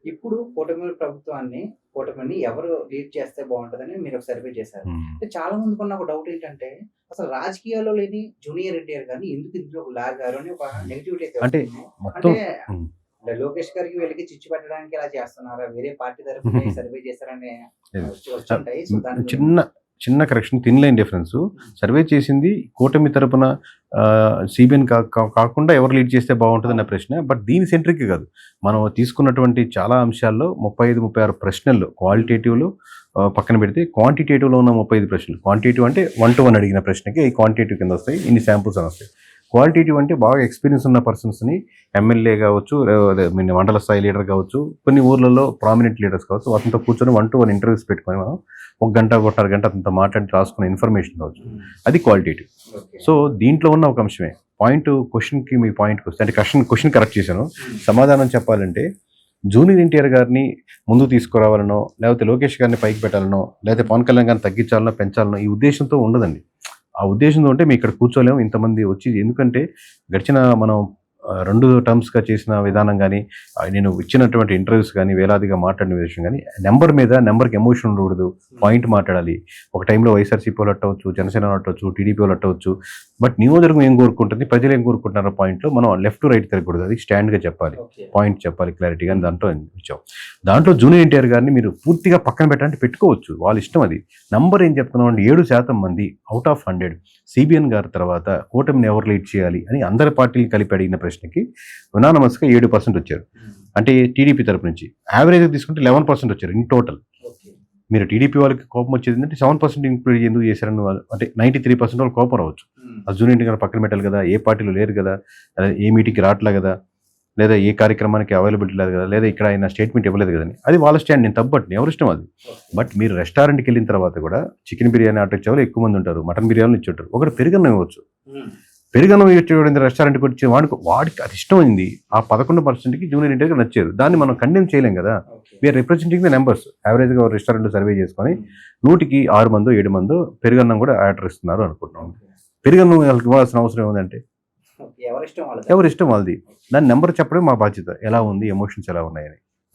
ఇప్పుడు కూటమిని ఎవరు లీడ్ చేస్తే బాగుంటదని మీరు ఒక సర్వే చేశారు. హ్మ్. అంటే చాలా మందికున్న ఒక డౌట్ ఏంటంటే, అసలు రాజకీయాల్లో లేని జూనియర్ ఎన్టీఆర్ గారిని ఎందుకు ఇందులోకి లాగారు అని ఒక నెగటివిటీ అయితే అంటే వస్తుంది. మొత్తం అంటే హ్మ్. లోకేష్ గారికి వీళ్ళకి చిచ్చు పెట్టడానికి ఇలా చేస్తున్నారా? వేరే పార్టీ తరపున ఈ సర్వే చేశారని లేదు. వచ్చుంటాయి. సో దాని గురించి చిన్న చిన్న కరెక్షన్ థిన్ లైన్ డిఫరెన్స్. హ్మ్. సర్వే చేసింది కూటమి తరపున సీబీఎన్ కాకుండా ఎవరు లీడ్ చేస్తే బాగుంటుందన్న ప్రశ్న. బట్ దీని సెంట్రిక్ కాదు. మనం తీసుకున్నటువంటి చాలా అంశాల్లో 35, 36 ప్రశ్నలు క్వాలిటేటివ్‌లో పక్కన పెడితే క్వాంటిటేటివ్‌లో ఉన్న 35 ప్రశ్నలు. క్వాంటిటేటివ్ అంటే 1 to 1 అడిగిన ప్రశ్నకి క్వాంటిటేటివ్ కింద వస్తాయి. ఇన్ని శాంపుల్స్ అని వస్తాయి. క్వాలిటేటివ్ అంటే బాగా ఎక్స్‌పీరియన్స్ ఉన్న పర్సన్స్‌ని ఎమ్మెల్యే కావచ్చు, అదే మండల స్థాయి లీడర్ కావచ్చు, కొన్ని ఊర్లలో ప్రామినెంట్ లీడర్స్ కావచ్చు, అతనితో కూర్చొని 1 to 1 ఇంటర్వ్యూస్ పెట్టుకొని మనం ఒక గంట, ఒకటిన్నర గంట అతనితో మాట్లాడి రాసుకున్న ఇన్ఫర్మేషన్ కావచ్చు. అది క్వాలిటేటివ్. ఓకే. సో దీంట్లో ఉన్న ఒక అంశమే. క్వెషన్‌కి మీ పాయింట్‌కి వస్తే అంటే క్వెషన్ కరెక్ట్ చేశాను. సమాధానం చెప్పాలంటే జూనియర్ ఎన్టీఆర్ గారిని ముందుకు తీసుకురావాలనో, లేకపోతే లోకేష్ గారిని పైకి పెట్టాలనో, లేకపోతే పవన్ కళ్యాణ్ గారిని తగ్గించాలనో, పెంచాలనో ఈ ఉద్దేశంతో ఉండదండి. ఆ ఉద్దేశంతో ఉంటే మేము ఇక్కడ కూర్చోలేము ఇంతమంది వచ్చి. ఎందుకంటే గడిచిన మనం 2 టర్మ్స్‌గా చేసిన విధానం గానీ, నేను ఇచ్చినటువంటి ఇంటర్వ్యూస్ గానీ, వేలాదిగా మాట్లాడిన విషయం గానీ, నంబర్‌కి ఎమోషన్ ఉండకూడదు. పాయింట్ మాట్లాడాలి. ఒక టైంలో వైఎస్ఆర్‌సీపీ వాళ్ళు అట్టవచ్చు, జనసేన వాళ్ళు అట్టవచ్చు, టీడీపీ వాళ్ళు అట్టవచ్చు. బట్ నియోజకవర్గం ఏం కోరుకుంటుంది, ప్రజలు ఏం కోరుకుంటున్నారో పాయింట్‌లో మనం లెఫ్ట్ రైట్ తిరగకూడదు. అది స్టాండ్‌గా చెప్పాలి. ఓకే. పాయింట్ చెప్పాలి క్లారిటీగా అని దాంట్లో ఇచ్చాం. దాంట్లో జూనియర్ ఎన్టీఆర్ గారిని మీరు పూర్తిగా పక్కన పెట్టాలంటే పెట్టుకోవచ్చు. వాళ్ళ ఇష్టం అది. నంబర్ ఏం చెప్తున్నామంటే 7% మంది ఔట్ ఆఫ్ 100 సీబీఎన్ గారి తర్వాత కూటమిని ఎవరు లీడ్ చేయాలి అని అందరి పార్టీలు కలిపి అడిగిన ప్రశ్నకి యునానిమస్‌గా 7% వచ్చారు. అంటే టీడీపీ తరపు నుంచి. యావరేజ్‌గా తీసుకుంటే 11% వచ్చారు ఇన్ టోటల్. ఓకే. మీరు టీడీపీ వాళ్ళకి కోపం వచ్చేది ఏంటంటే 7% ఇంక్లూడ్ ఎందుకు చేశారని అంటే 93% వాళ్ళు కోపం రావచ్చు. ఆ జూనియర్ ఎన్టీఆర్ గారిని పక్కన పెట్టాలి కదా, ఏ పార్టీలో లేరు కదా, ఏ మీటింగ్‌కి రావట్లే కదా, లేదా ఏ కార్యక్రమానికి అవైలబిలిటీ లేదు కదా, లేదా ఇక్కడ ఆయన స్టేట్మెంట్ ఇవ్వలేదు కదని. అది వాళ్ళ స్టాండ్. నేను తప్పట్ను, ఎవరి ఇష్టం అది. బట్ మీరు రెస్టారెంట్‌కి వెళ్ళిన తర్వాత కూడా చికెన్ బిర్యానీ ఆర్డర్ ఇచ్చేవాళ్ళు ఎక్కువ మంది ఉంటారు, మటన్ బిర్యానీ ఇచ్చుంటారు. ఒకటి పెరుగన్నం ఇవ్వచ్చు. పెరుగన్నం ఇచ్చేవాడు రెస్టారెంట్‌కి వచ్చి వాడికి అది ఇష్టమైంది. ఆ 11%కి జూనియర్ ఎన్టీఆర్ గారు నచ్చారు. దాన్ని మనం కండెమ్ చేయలేం కదా. We are representing the numbers. యావరేజ్‌గా రెస్టారెంట్ సర్వే చేసుకొని 100కి 6 మందో 7 మందో పెరుగన్నం కూడా ఆర్డర్ ఇస్తున్నారు అనుకుంటున్నాం. పెరుగన్నం వాళ్ళకి ఇవ్వాల్సిన అవసరం ఏముందంటే ఎవరిష్టం వాళ్ళది. దాని నెంబర్ చెప్పడం మా బాధ్యత. ఎలా ఉంది, ఎమోషన్స్ ఎలా ఉన్నాయని.